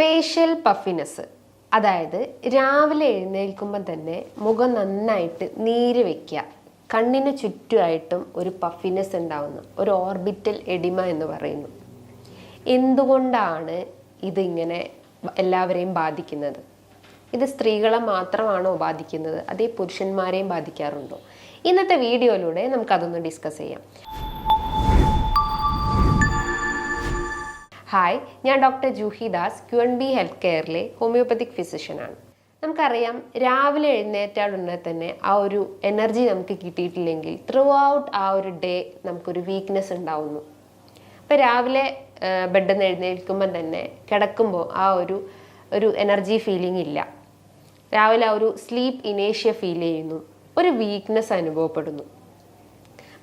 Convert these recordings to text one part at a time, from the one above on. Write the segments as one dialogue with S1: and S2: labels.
S1: Facial puffiness, അതായത് രാവിലെ എഴുന്നേൽക്കുമ്പോൾ തന്നെ മുഖം നന്നായിട്ട് നീര് വയ്ക്കുക, കണ്ണിന് ചുറ്റുമായിട്ടും ഒരു പഫിനെസ് ഉണ്ടാവുന്നു, ഒരു ഓർബിറ്റൽ എഡിമ എന്ന് പറയുന്നു. എന്തുകൊണ്ടാണ് ഇതിങ്ങനെ എല്ലാവരെയും ബാധിക്കുന്നത്? ഇത് സ്ത്രീകളെ മാത്രമാണോ ബാധിക്കുന്നത്, അതേ പുരുഷന്മാരെയും ബാധിക്കാറുണ്ടോ? ഇന്നത്തെ വീഡിയോയിലൂടെ നമുക്കതൊന്ന് ഡിസ്കസ് ചെയ്യാം. ഹായ്, ഞാൻ doctor Juhi Das, QNB health കെയറിലെ ഹോമിയോപ്പത്തിക് ഫിസിഷ്യനാണ്. നമുക്കറിയാം, രാവിലെ എഴുന്നേറ്റാൽ ഉടനെ തന്നെ ആ ഒരു എനർജി നമുക്ക് കിട്ടിയിട്ടില്ലെങ്കിൽ ത്രൂ ഔട്ട് ആ ഒരു ഡേ നമുക്കൊരു വീക്ക്നെസ് ഉണ്ടാവുന്നു. അപ്പോൾ രാവിലെ ബെഡിൽ നിന്ന് എഴുന്നേൽക്കുമ്പം തന്നെ കിടക്കുമ്പോൾ ആ ഒരു എനർജി ഫീലിംഗ് ഇല്ല. രാവിലെ ആ ഒരു സ്ലീപ്പ് ഇനേഷ്യ ഫീൽ ചെയ്യുന്നു, ഒരു വീക്ക്നെസ് അനുഭവപ്പെടുന്നു,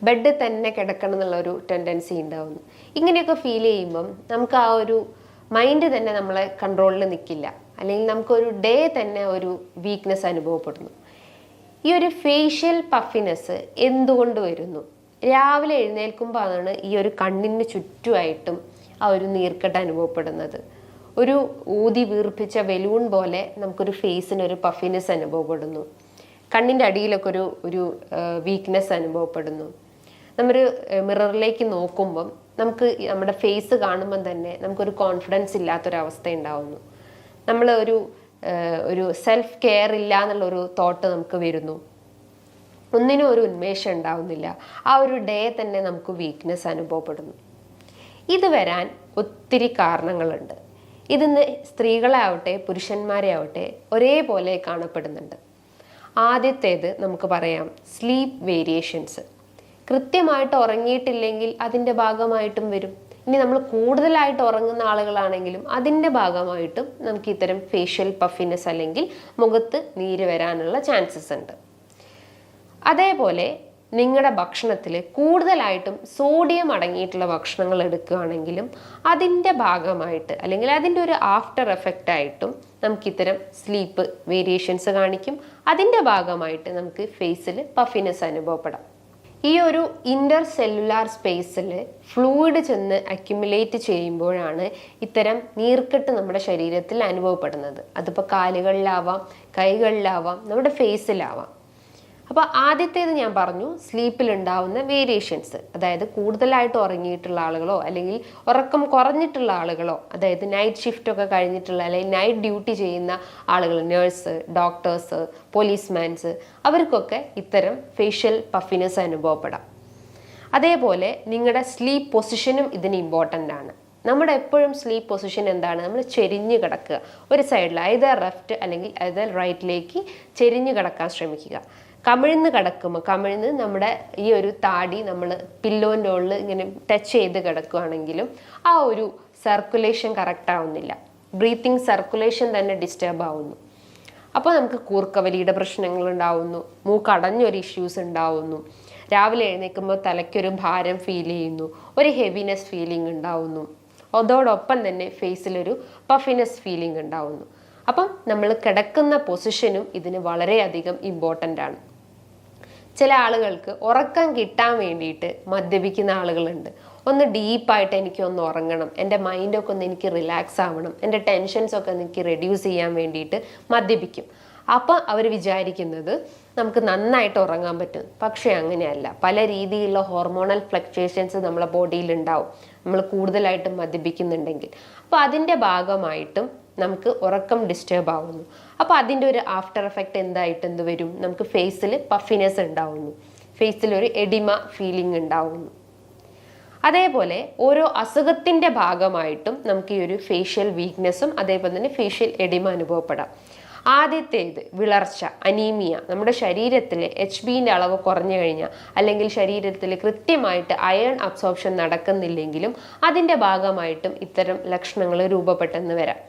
S1: ബെഡ് തന്നെ കിടക്കണം എന്നുള്ളൊരു ടെൻഡൻസി ഉണ്ടാവുന്നു. ഇങ്ങനെയൊക്കെ ഫീൽ ചെയ്യുമ്പം നമുക്ക് ആ ഒരു മൈൻഡ് തന്നെ നമ്മളെ കൺട്രോളിൽ നിൽക്കില്ല, അല്ലെങ്കിൽ നമുക്കൊരു ഡേ തന്നെ ഒരു വീക്ക്നെസ് അനുഭവപ്പെടുന്നു. ഈ ഒരു ഫേഷ്യൽ പഫിനെസ് എന്തുകൊണ്ട് വരുന്നു? രാവിലെ എഴുന്നേൽക്കുമ്പോൾ ആണ് ഈ ഒരു കണ്ണിന് ചുറ്റുമായിട്ടും ആ ഒരു നീർക്കെട്ട് അനുഭവപ്പെടുന്നത്. ഒരു ഊതി വീർപ്പിച്ച ബലൂൺ പോലെ നമുക്കൊരു ഫേസിനൊരു പഫിനെസ് അനുഭവപ്പെടുന്നു. കണ്ണിൻ്റെ അടിയിലൊക്കെ ഒരു വീക്ക്നെസ് അനുഭവപ്പെടുന്നു. നമ്മൾ മിററിലേക്ക് നോക്കുമ്പം നമുക്ക് നമ്മുടെ ഫേസ് കാണുമ്പം തന്നെ നമുക്കൊരു കോൺഫിഡൻസ് ഇല്ലാത്തൊരവസ്ഥ ഉണ്ടാവുന്നു. നമ്മൾ ഒരു സെൽഫ് കെയർ ഇല്ല എന്നുള്ളൊരു തോട്ട് നമുക്ക് വരുന്നു. ഒന്നിനും ഒരു ഉന്മേഷം ഉണ്ടാവുന്നില്ല. ആ ഒരു ഡേ തന്നെ നമുക്ക് വീക്ക്നെസ് അനുഭവപ്പെടുന്നു. ഇത് വരാൻ ഒത്തിരി കാരണങ്ങളുണ്ട്. ഇതിന്ന് സ്ത്രീകളെ ആവട്ടെ പുരുഷന്മാരെ ആവട്ടെ ഒരേപോലെ കാണപ്പെടുന്നുണ്ട്. ആദ്യത്തേത് നമുക്ക് പറയാം, സ്ലീപ്പ് വേരിയേഷൻസ്. കൃത്യമായിട്ട് ഉറങ്ങിയിട്ടില്ലെങ്കിൽ അതിൻ്റെ ഭാഗമായിട്ടും വരും. ഇനി നമ്മൾ കൂടുതലായിട്ട് ഉറങ്ങുന്ന ആളുകളാണെങ്കിലും അതിൻ്റെ ഭാഗമായിട്ടും നമുക്ക് ഇത്തരം ഫേഷ്യൽ പഫിനെസ് അല്ലെങ്കിൽ മുഖത്ത് നീര് വരാനുള്ള ചാൻസസ് ഉണ്ട്. അതേപോലെ നിങ്ങളുടെ ഭക്ഷണത്തിൽ കൂടുതലായിട്ടും സോഡിയം അടങ്ങിയിട്ടുള്ള ഭക്ഷണങ്ങൾ എടുക്കുകയാണെങ്കിലും അതിൻ്റെ ഭാഗമായിട്ട് അല്ലെങ്കിൽ അതിൻ്റെ ഒരു ആഫ്റ്റർ എഫക്റ്റ് ആയിട്ടും നമുക്കിത്തരം സ്ലീപ്പ് വേരിയേഷൻസ് കാണിക്കും. അതിൻ്റെ ഭാഗമായിട്ട് നമുക്ക് ഫേസിൽ പഫിനെസ് അനുഭവപ്പെടാം. ഈ ഒരു ഇൻ്റർ സെല്ലുലാർ സ്പേസിൽ ഫ്ലൂയിഡ് ചെന്ന് അക്യുമുലേറ്റ് ചെയ്യുമ്പോഴാണ് ഇത്തരം നീർക്കെട്ട് നമ്മുടെ ശരീരത്തിൽ അനുഭവപ്പെടുന്നത്. അതിപ്പോൾ കാലുകളിലാവാം, കൈകളിലാവാം, നമ്മുടെ ഫേസിലാവാം. അപ്പോൾ ആദ്യത്തേത് ഞാൻ പറഞ്ഞു, സ്ലീപ്പിലുണ്ടാവുന്ന വേരിയേഷൻസ്. അതായത് കൂടുതലായിട്ട് ഉറങ്ങിയിട്ടുള്ള ആളുകളോ അല്ലെങ്കിൽ ഉറക്കം കുറഞ്ഞിട്ടുള്ള ആളുകളോ, അതായത് നൈറ്റ് ഷിഫ്റ്റൊക്കെ കഴിഞ്ഞിട്ടുള്ള അല്ലെങ്കിൽ നൈറ്റ് ഡ്യൂട്ടി ചെയ്യുന്ന ആളുകൾ, നേഴ്സ്, ഡോക്ടേഴ്സ്, പോലീസ്മാൻസ്, അവർക്കൊക്കെ ഇത്തരം ഫേഷ്യൽ പഫിനെസ് അനുഭവപ്പെടാം. അതേപോലെ നിങ്ങളുടെ സ്ലീപ്പ് പൊസിഷനും ഇതിന് ഇമ്പോർട്ടൻ്റ് ആണ്. നമ്മുടെ എപ്പോഴും സ്ലീപ്പ് പൊസിഷൻ എന്താണ്? നമ്മൾ ചെരിഞ്ഞ് കിടക്കുക, ഒരു സൈഡിൽ ഐദർ ലെഫ്റ്റ് അല്ലെങ്കിൽ ഐദർ റൈറ്റിലേക്ക് ചെരിഞ്ഞ് കിടക്കാൻ ശ്രമിക്കുക. കമിഴ്ന്ന് നമ്മുടെ ഈ ഒരു താടി നമ്മൾ പില്ലോൻ്റെ ഉള്ളിൽ ഇങ്ങനെ ടച്ച് ചെയ്ത് കിടക്കുകയാണെങ്കിലും ആ ഒരു സർക്കുലേഷൻ കറക്റ്റ് ആവുന്നില്ല. ബ്രീത്തിങ് സർക്കുലേഷൻ തന്നെ ഡിസ്റ്റർബ് ആവുന്നു. അപ്പോൾ നമുക്ക് കൂർക്കവലിയുടെ പ്രശ്നങ്ങൾ ഉണ്ടാവുന്നു, മൂക്കടഞ്ഞൊരു ഇഷ്യൂസ് ഉണ്ടാവുന്നു, രാവിലെ എഴുന്നേൽക്കുമ്പോൾ തലയ്ക്കൊരു ഭാരം ഫീൽ ചെയ്യുന്നു, ഒരു ഹെവിനെസ് ഫീലിംഗ് ഉണ്ടാവുന്നു, അതോടൊപ്പം തന്നെ ഫേസിലൊരു പഫിനെസ് ഫീലിംഗ് ഉണ്ടാവുന്നു. അപ്പം നമ്മൾ കിടക്കുന്ന പൊസിഷനും ഇതിന് വളരെയധികം ഇമ്പോർട്ടൻ്റ് ആണ്. ചില ആളുകൾക്ക് ഉറക്കം കിട്ടാൻ വേണ്ടിയിട്ട് മദ്യപിക്കുന്ന ആളുകളുണ്ട്. ഒന്ന് ഡീപ്പായിട്ട് എനിക്കൊന്ന് ഉറങ്ങണം, എൻ്റെ മൈൻഡൊക്കെ ഒന്ന് എനിക്ക് റിലാക്സ് ആവണം, എൻ്റെ ടെൻഷൻസൊക്കെ എനിക്ക് റെഡ്യൂസ് ചെയ്യാൻ വേണ്ടിയിട്ട് മദ്യപിക്കും. അപ്പം അവർ വിചാരിക്കുന്നത് നമുക്ക് നന്നായിട്ട് ഉറങ്ങാൻ പറ്റും. പക്ഷേ അങ്ങനെയല്ല. പല രീതിയിലുള്ള ഹോർമോണൽ ഫ്ലക്ച്വേഷൻസ് നമ്മളെ ബോഡിയിൽ ഉണ്ടാവും നമ്മൾ കൂടുതലായിട്ടും മദ്യപിക്കുന്നുണ്ടെങ്കിൽ. അപ്പോൾ അതിൻ്റെ ഭാഗമായിട്ടും നമുക്ക് ഉറക്കം ഡിസ്റ്റർബ് ആവുന്നു. അപ്പോൾ അതിൻ്റെ ഒരു ആഫ്റ്റർ എഫക്റ്റ് എന്ത് വരും? നമുക്ക് ഫേസിൽ പഫിനെസ് ഉണ്ടാവുന്നു, ഫേസിലൊരു എഡിമ ഫീലിംഗ് ഉണ്ടാവുന്നു. അതേപോലെ ഓരോ അസുഖത്തിൻ്റെ ഭാഗമായിട്ടും നമുക്ക് ഈ ഒരു ഫേഷ്യൽ വീക്ക്നെസ്സും അതേപോലെ തന്നെ ഫേഷ്യൽ എഡിമ അനുഭവപ്പെടാം. ആദ്യത്തേത് വിളർച്ച, അനീമിയ. നമ്മുടെ ശരീരത്തിൽ HBൻ്റെ അളവ് കുറഞ്ഞു കഴിഞ്ഞാൽ അല്ലെങ്കിൽ ശരീരത്തിൽ കൃത്യമായിട്ട് അയൺ അബ്സോർപ്ഷൻ നടക്കുന്നില്ലെങ്കിലും അതിൻ്റെ ഭാഗമായിട്ടും ഇത്തരം ലക്ഷണങ്ങൾ രൂപപ്പെട്ടെന്ന് വരാം.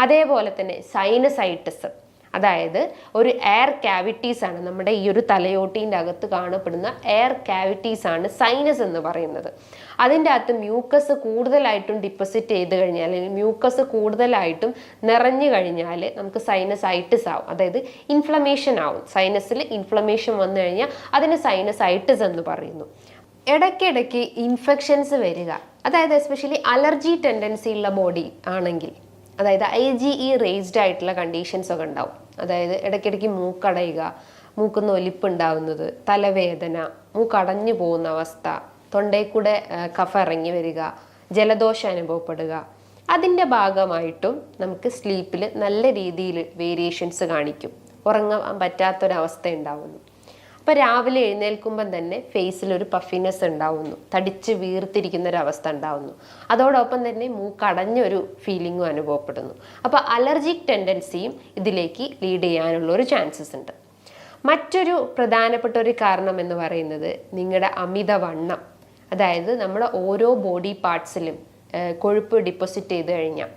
S1: അതേപോലെ തന്നെ സൈനസൈറ്റിസ്, അതായത് ഒരു എയർ ക്യാവിറ്റീസ് ആണ് നമ്മുടെ ഈ ഒരു തലയോട്ടീൻ്റെ അകത്ത് കാണപ്പെടുന്ന എയർ ക്യാവിറ്റീസ് ആണ് സൈനസ് എന്ന് പറയുന്നത്. അതിൻ്റെ അകത്ത് മ്യൂക്കസ് കൂടുതലായിട്ടും ഡിപ്പോസിറ്റ് ചെയ്ത് കഴിഞ്ഞാൽ അല്ലെങ്കിൽ മ്യൂക്കസ് കൂടുതലായിട്ടും നിറഞ്ഞു കഴിഞ്ഞാൽ നമുക്ക് സൈനസൈറ്റിസ് ആവും, അതായത് ഇൻഫ്ലമേഷൻ ആവും. സൈനസിൽ ഇൻഫ്ലമേഷൻ വന്നു കഴിഞ്ഞാൽ അതിന് സൈനസൈറ്റിസ് എന്ന് പറയുന്നു. ഇടയ്ക്കിടയ്ക്ക് ഇൻഫെക്ഷൻസ് വരിക, അതായത് എസ്പെഷ്യലി അലർജി ടെൻഡൻസി ഉള്ള ബോഡി ആണെങ്കിൽ അതായത് IgE റേസ്ഡ് ആയിട്ടുള്ള കണ്ടീഷൻസ് ഒക്കെ ഉണ്ടാവും. അതായത് ഇടയ്ക്കിടയ്ക്ക് മൂക്കടയുക, മൂക്കുന്ന് ഒലിപ്പുണ്ടാവുന്നത്, തലവേദന, മൂക്കടഞ്ഞു പോകുന്ന അവസ്ഥ, തൊണ്ടയിൽ കൂടെ കഫ ഇറങ്ങി വരിക, ജലദോഷം അനുഭവപ്പെടുക. അതിൻ്റെ ഭാഗമായിട്ടും നമുക്ക് സ്ലീപ്പിൽ നല്ല രീതിയിൽ വേരിയേഷൻസ് കാണിക്കും. ഉറങ്ങാൻ പറ്റാത്തൊരവസ്ഥ ഉണ്ടാവുന്നു. അപ്പോൾ രാവിലെ എഴുന്നേൽക്കുമ്പം തന്നെ ഫേസിലൊരു പഫിനെസ് ഉണ്ടാവുന്നു, തടിച്ച് വീർത്തിരിക്കുന്ന ഒരു അവസ്ഥ ഉണ്ടാവുന്നു. അതോടൊപ്പം തന്നെ മൂക്കടഞ്ഞൊരു ഫീലിങ്ങും അനുഭവപ്പെടുന്നു. അപ്പോൾ അലർജിക് ടെൻഡൻസിയും ഇതിലേക്ക് ലീഡ് ചെയ്യാനുള്ള ഒരു ചാൻസസ് ഉണ്ട്. മറ്റൊരു പ്രധാനപ്പെട്ട ഒരു കാരണം എന്ന് പറയുന്നത് നിങ്ങളുടെ അമിതവണ്ണം. അതായത് നമ്മുടെ ഓരോ ബോഡി പാർട്സിലും കൊഴുപ്പ് ഡിപ്പോസിറ്റ് ചെയ്ത് കഴിഞ്ഞാൽ,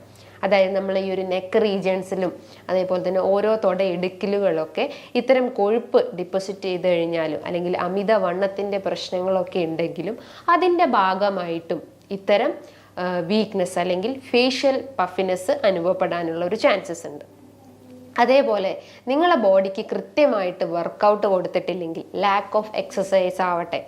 S1: അതായത് നമ്മൾ ഈ ഒരു നെക്ക് റീജിയൻസിലും അതേപോലെ തന്നെ ഓരോ തൊട ഇടുക്കിലുകളൊക്കെ ഇത്തരം കൊഴുപ്പ് ഡിപ്പോസിറ്റ് ചെയ്ത് കഴിഞ്ഞാലും അല്ലെങ്കിൽ അമിതവണ്ണത്തിൻ്റെ പ്രശ്നങ്ങളൊക്കെ ഉണ്ടെങ്കിലും അതിൻ്റെ ഭാഗമായിട്ടും ഇത്തരം വീക്ക്നെസ് അല്ലെങ്കിൽ ഫേഷ്യൽ പഫിനെസ് അനുഭവപ്പെടാനുള്ള ഒരു ചാൻസസ് ഉണ്ട്. അതേപോലെ നിങ്ങളുടെ ബോഡിക്ക് കൃത്യമായിട്ട് വർക്കൗട്ട് കൊടുത്തിട്ടില്ലെങ്കിൽ, ലാക്ക് ഓഫ് എക്സസൈസ് ആവട്ടെ,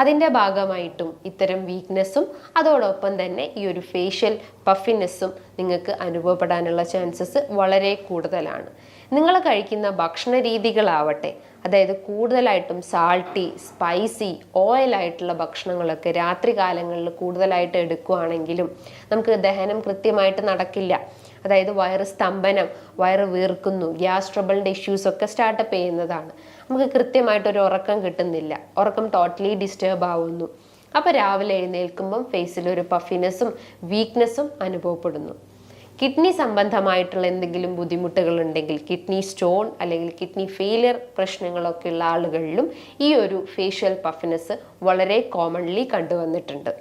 S1: അതിൻ്റെ ഭാഗമായിട്ടും ഇത്തരം വീക്ക്നെസ്സും അതോടൊപ്പം തന്നെ ഈ ഒരു ഫേഷ്യൽ പഫിനെസ്സും നിങ്ങൾക്ക് അനുഭവപ്പെടാനുള്ള ചാൻസസ് വളരെ കൂടുതലാണ്. നിങ്ങൾ കഴിക്കുന്ന ഭക്ഷണ രീതികളാവട്ടെ, അതായത് കൂടുതലായിട്ടും സാൾട്ടി, സ്പൈസി, ഓയിലായിട്ടുള്ള ഭക്ഷണങ്ങളൊക്കെ രാത്രി കാലങ്ങളിൽ കൂടുതലായിട്ട് എടുക്കുകയാണെങ്കിലും നമുക്ക് ദഹനം കൃത്യമായിട്ട് നടക്കില്ല. അതായത് വയറ് സ്തംഭനം, വയറ് വീർക്കുന്നു, ഗ്യാസ് ട്രബിളിൻ്റെ ഇഷ്യൂസൊക്കെ സ്റ്റാർട്ടപ്പ് ചെയ്യുന്നതാണ്. നമുക്ക് കൃത്യമായിട്ടൊരു ഉറക്കം കിട്ടുന്നില്ല, ഉറക്കം ടോട്ടലി ഡിസ്റ്റർബ് ആവുന്നു. അപ്പോൾ രാവിലെ എഴുന്നേൽക്കുമ്പം ഫേസിലൊരു പഫിനെസ്സും വീക്ക്നെസ്സും അനുഭവപ്പെടുന്നു. കിഡ്നി സംബന്ധമായിട്ടുള്ള എന്തെങ്കിലും ബുദ്ധിമുട്ടുകൾ ഉണ്ടെങ്കിൽ, കിഡ്നി സ്റ്റോൺ അല്ലെങ്കിൽ കിഡ്നി ഫെയിലിയർ പ്രശ്നങ്ങളൊക്കെ ഉള്ള ആളുകളിലും ഈ ഒരു ഫേഷ്യൽ പഫിനെസ് വളരെ കോമൺലി കണ്ടുവന്നിട്ടുണ്ട്.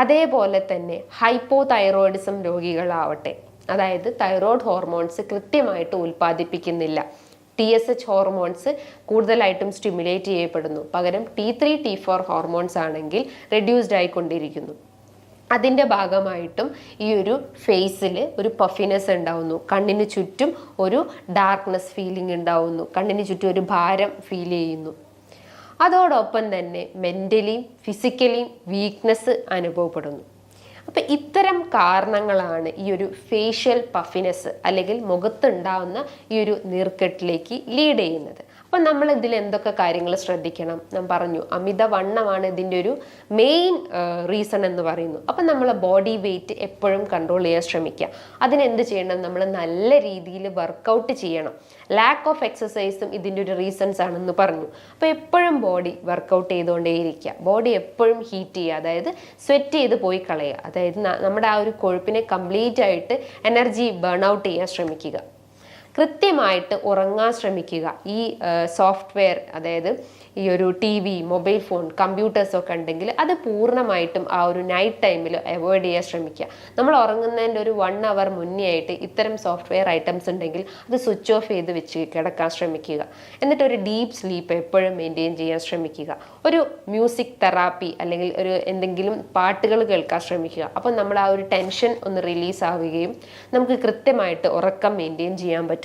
S1: അതേപോലെ തന്നെ ഹൈപ്പോ തൈറോയിഡിസം രോഗികളാവട്ടെ, അതായത് തൈറോയ്ഡ് ഹോർമോൺസ് കൃത്യമായിട്ട് ഉൽപ്പാദിപ്പിക്കുന്നില്ല, TSH ഹോർമോൺസ് കൂടുതലായിട്ടും സ്റ്റിമുലേറ്റ് ചെയ്യപ്പെടുന്നു, പകരം T3 T4 ഹോർമോൺസ് ആണെങ്കിൽ റെഡ്യൂസ്ഡ് ആയിക്കൊണ്ടിരിക്കുന്നു. അതിൻ്റെ ഭാഗമായിട്ടും ഈ ഒരു ഫേസിൽ ഒരു പഫിനെസ് ഉണ്ടാവുന്നു, കണ്ണിന് ചുറ്റും ഒരു ഡാർക്ക്നെസ് ഫീലിംഗ് ഉണ്ടാവുന്നു, കണ്ണിന് ചുറ്റും ഒരു ഭാരം ഫീൽ ചെയ്യുന്നു. അതോടൊപ്പം തന്നെ മെൻ്റലിയും ഫിസിക്കലിയും വീക്ക്നെസ് അനുഭവപ്പെടുന്നു. അപ്പം ഇത്തരം കാരണങ്ങളാണ് ഈ ഒരു ഫേഷ്യൽ പഫിനെസ് അല്ലെങ്കിൽ മുഖത്തുണ്ടാവുന്ന ഈ ഒരു നീർക്കെട്ടിലേക്ക് ലീഡ് ചെയ്യുന്നത്. അപ്പം നമ്മൾ ഇതിൽ എന്തൊക്കെ കാര്യങ്ങൾ ശ്രദ്ധിക്കണം? ഞാൻ പറഞ്ഞു, അമിതവണ്ണമാണ് ഇതിൻ്റെ ഒരു മെയിൻ റീസൺ എന്ന് പറയുന്നു. അപ്പം നമ്മൾ ബോഡി വെയ്റ്റ് എപ്പോഴും കൺട്രോൾ ചെയ്യാൻ ശ്രമിക്കുക. അതിനെന്ത് ചെയ്യണം? നമ്മൾ നല്ല രീതിയിൽ വർക്കൗട്ട് ചെയ്യണം. ലാക്ക് ഓഫ് എക്സസൈസും ഇതിൻ്റെ ഒരു റീസൺസ് ആണെന്ന് പറഞ്ഞു. അപ്പോൾ എപ്പോഴും ബോഡി വർക്കൗട്ട് ചെയ്തുകൊണ്ടേയിരിക്കുക, ബോഡി എപ്പോഴും ഹീറ്റ് ചെയ്യുക, അതായത് സ്വെറ്റ് ചെയ്ത് പോയി കളയുക, അതായത് നമ്മുടെ ആ ഒരു കൊഴുപ്പിനെ കംപ്ലീറ്റ് ആയിട്ട് എനർജി ബേൺ ഔട്ട് ചെയ്യാൻ ശ്രമിക്കുക. കൃത്യമായിട്ട് ഉറങ്ങാൻ ശ്രമിക്കുക. ഈ സോഫ്റ്റ്വെയർ, അതായത് ഈ ഒരു TV, മൊബൈൽ ഫോൺ, കമ്പ്യൂട്ടേഴ്സൊക്കെ ഉണ്ടെങ്കിൽ അത് പൂർണ്ണമായിട്ടും ആ ഒരു നൈറ്റ് ടൈമിൽ അവോയ്ഡ് ചെയ്യാൻ ശ്രമിക്കുക. നമ്മൾ ഉറങ്ങുന്നതിൻ്റെ ഒരു 1 hour മുന്നേ ആയിട്ട് ഇത്തരം സോഫ്റ്റ്വെയർ ഐറ്റംസ് ഉണ്ടെങ്കിൽ അത് സ്വിച്ച് ഓഫ് ചെയ്ത് വെച്ച് കിടക്കാൻ ശ്രമിക്കുക. എന്നിട്ട് ഒരു ഡീപ്പ് സ്ലീപ്പ് എപ്പോഴും മെയിൻറ്റെയിൻ ചെയ്യാൻ ശ്രമിക്കുക. ഒരു മ്യൂസിക് തെറാപ്പി അല്ലെങ്കിൽ ഒരു എന്തെങ്കിലും പാട്ടുകൾ കേൾക്കാൻ ശ്രമിക്കുക. അപ്പം നമ്മൾ ആ ഒരു ടെൻഷൻ ഒന്ന് റിലീസ് ആവുകയും നമുക്ക് കൃത്യമായിട്ട് ഉറക്കം മെയിൻറ്റെയിൻ ചെയ്യാൻ പറ്റുന്നതാണ്.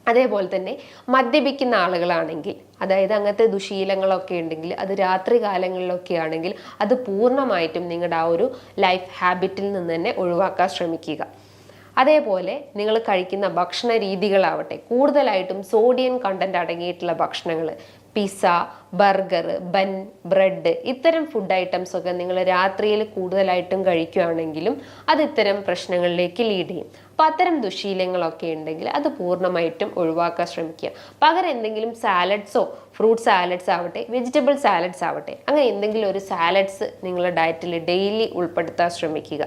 S1: അതേപോലെ തന്നെ മദ്യപിക്കുന്ന ആളുകളാണെങ്കിൽ, അതായത് അങ്ങനത്തെ ദുശീലങ്ങളൊക്കെ ഉണ്ടെങ്കിൽ അത് രാത്രി കാലങ്ങളിലൊക്കെ ആണെങ്കിൽ അത് പൂർണ്ണമായിട്ടും നിങ്ങളുടെ ആ ഒരു ലൈഫ് ഹാബിറ്റിൽ നിന്ന് തന്നെ ഒഴിവാക്കാൻ ശ്രമിക്കുക. അതേപോലെ നിങ്ങൾ കഴിക്കുന്ന ഭക്ഷണ രീതികളാവട്ടെ, കൂടുതലായിട്ടും സോഡിയം കണ്ടന്റ് അടങ്ങിയിട്ടുള്ള ഭക്ഷണങ്ങൾ, പിസ്സ, ബർഗർ, ബൻ, ബ്രെഡ്, ഇത്തരം ഫുഡ് ഐറ്റംസ് ഒക്കെ നിങ്ങൾ രാത്രിയിൽ കൂടുതലായിട്ടും കഴിക്കുകയാണെങ്കിലും അത് ഇത്തരം പ്രശ്നങ്ങളിലേക്ക് ലീഡ് ചെയ്യും. അപ്പോൾ അത്തരം ദുശീലങ്ങളൊക്കെ ഉണ്ടെങ്കിൽ അത് പൂർണ്ണമായിട്ടും ഒഴിവാക്കാൻ ശ്രമിക്കുക. പകരം എന്തെങ്കിലും സാലഡ്സോ, ഫ്രൂട്ട് സാലഡ്സ് ആവട്ടെ, വെജിറ്റബിൾ സാലഡ്സ് ആവട്ടെ, അങ്ങനെ എന്തെങ്കിലും ഒരു സാലഡ്സ് നിങ്ങളുടെ ഡയറ്റിൽ ഡെയിലി ഉൾപ്പെടുത്താൻ ശ്രമിക്കുക.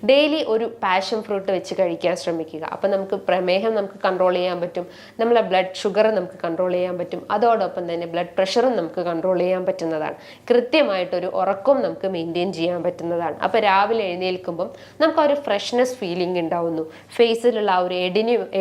S1: ഡെയിലി ഒരു പാഷൻ ഫ്രൂട്ട് വെച്ച് കഴിക്കാൻ ശ്രമിക്കുക. അപ്പം നമുക്ക് പ്രമേഹം നമുക്ക് കൺട്രോൾ ചെയ്യാൻ പറ്റും, നമ്മളെ ബ്ലഡ് ഷുഗർ നമുക്ക് കൺട്രോൾ ചെയ്യാൻ പറ്റും, അതോടൊപ്പം തന്നെ ബ്ലഡ് പ്രഷറും നമുക്ക് കൺട്രോൾ ചെയ്യാൻ പറ്റുന്നതാണ്. കൃത്യമായിട്ടൊരു ഉറക്കവും നമുക്ക് മെയിൻറ്റെയിൻ ചെയ്യാൻ പറ്റുന്നതാണ്. അപ്പോൾ രാവിലെ എഴുന്നേൽക്കുമ്പം നമുക്ക് ആ ഒരു ഫ്രഷ്നെസ് ഫീലിംഗ് ഉണ്ടാവുന്നു, ഫേസിലുള്ള ആ ഒരു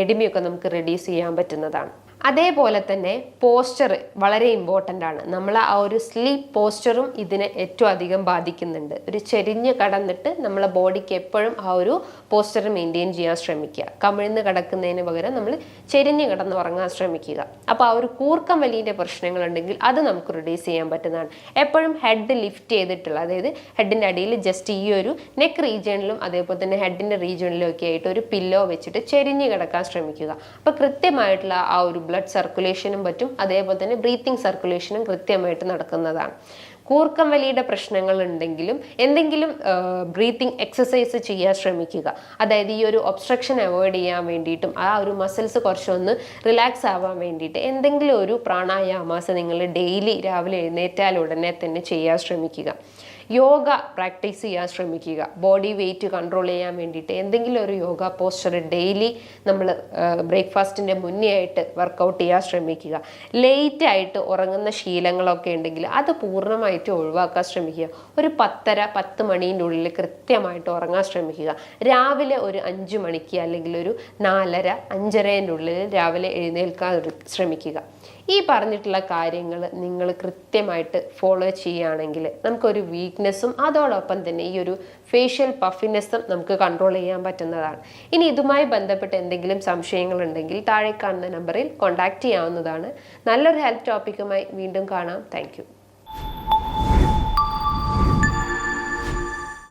S1: എഡിമിയൊക്കെ നമുക്ക് റെഡ്യൂസ് ചെയ്യാൻ പറ്റുന്നതാണ്. അതേപോലെ തന്നെ പോസ്ചർ വളരെ ഇമ്പോർട്ടൻ്റ് ആണ്. നമ്മൾ ആ ഒരു സ്ലീപ്പ് പോസ്ചറും ഇതിനെ ഏറ്റവും അധികം ബാധിക്കുന്നുണ്ട്. ഒരു ചെരിഞ്ഞ് കടന്നിട്ട് നമ്മളെ ബോഡിക്ക് എപ്പോഴും ആ ഒരു പോസ്ചർ മെയിൻറ്റെയിൻ ചെയ്യാൻ ശ്രമിക്കുക. കമിഴ്ന്ന് കിടക്കുന്നതിന് പകരം നമ്മൾ ചെരിഞ്ഞ് കിടന്ന് ഉറങ്ങാൻ ശ്രമിക്കുക. അപ്പോൾ ആ ഒരു കൂർക്കം വലിൻ്റെ പ്രശ്നങ്ങളുണ്ടെങ്കിൽ അത് നമുക്ക് റിഡ്യൂസ് ചെയ്യാൻ പറ്റുന്നതാണ്. എപ്പോഴും ഹെഡ് ലിഫ്റ്റ് ചെയ്തിട്ടുള്ള, അതായത് ഹെഡിൻ്റെ അടിയിൽ ജസ്റ്റ് ഈ ഒരു നെക്ക് റീജിയണിലും അതേപോലെ തന്നെ ഹെഡിൻ്റെ റീജിയണിലും ഒക്കെ ആയിട്ട് ഒരു പില്ലോ വെച്ചിട്ട് ചെരിഞ്ഞ് കിടക്കാൻ ശ്രമിക്കുക. അപ്പോൾ കൃത്യമായിട്ടുള്ള ആ ഒരു ബ്ലഡ് സർക്കുലേഷനും പറ്റും, അതേപോലെ തന്നെ ബ്രീത്തിങ് സർക്കുലേഷനും കൃത്യമായിട്ട് നടക്കുന്നതാണ്. കൂർക്കം വലിയുടെ പ്രശ്നങ്ങൾ ഉണ്ടെങ്കിലും എന്തെങ്കിലും ബ്രീത്തിങ് എക്സസൈസ് ചെയ്യാൻ ശ്രമിക്കുക. അതായത് ഈ ഒരു ഒബ്സ്ട്രക്ഷൻ അവോയ്ഡ് ചെയ്യാൻ വേണ്ടിയിട്ടും ആ ഒരു മസിൽസ് കുറച്ചൊന്ന് റിലാക്സ് ആവാൻ വേണ്ടിയിട്ട് എന്തെങ്കിലും ഒരു പ്രാണായാമാസം നിങ്ങൾ ഡെയിലി രാവിലെ എഴുന്നേറ്റാൽ ഉടനെ തന്നെ ചെയ്യാൻ ശ്രമിക്കുക. യോഗ പ്രാക്ടീസ് ചെയ്യാൻ ശ്രമിക്കുക. ബോഡി വെയിറ്റ് കൺട്രോൾ ചെയ്യാൻ വേണ്ടിയിട്ട് എന്തെങ്കിലും ഒരു യോഗ പോസ്ചർ ഡെയിലി നമ്മൾ ബ്രേക്ക്ഫാസ്റ്റിൻ്റെ മുന്നേ ആയിട്ട് വർക്കൗട്ട് ചെയ്യാൻ ശ്രമിക്കുക. ലേറ്റ് ആയിട്ട് ഉറങ്ങുന്ന ശീലങ്ങളൊക്കെ ഉണ്ടെങ്കിൽ അത് പൂർണ്ണമായിട്ട് ഒഴിവാക്കാൻ ശ്രമിക്കുക. ഒരു 10:30 മണീൻ്റെ ഉള്ളിൽ കൃത്യമായിട്ട് ഉറങ്ങാൻ ശ്രമിക്കുക. രാവിലെ ഒരു 5 മണിക്ക് അല്ലെങ്കിൽ ഒരു 4:30 5:30 ഉള്ളിൽ രാവിലെ എഴുന്നേൽക്കാൻ ശ്രമിക്കുക. ഈ പറഞ്ഞിട്ടുള്ള കാര്യങ്ങൾ നിങ്ങൾ കൃത്യമായിട്ട് ഫോളോ ചെയ്യുകയാണെങ്കിൽ നമുക്കൊരു വീക്ക്നെസ്സും അതോടൊപ്പം തന്നെ ഈ ഒരു ഫേഷ്യൽ പഫിനെസ്സും നമുക്ക് കൺട്രോൾ ചെയ്യാൻ പറ്റുന്നതാണ്. ഇനി ഇതുമായി ബന്ധപ്പെട്ട് എന്തെങ്കിലും സംശയങ്ങളുണ്ടെങ്കിൽ താഴെ കാണുന്ന നമ്പറിൽ കോൺടാക്റ്റ് ചെയ്യാവുന്നതാണ്. നല്ലൊരു ഹെൽത്ത് ടോപ്പിക്കുമായി വീണ്ടും കാണാം. താങ്ക്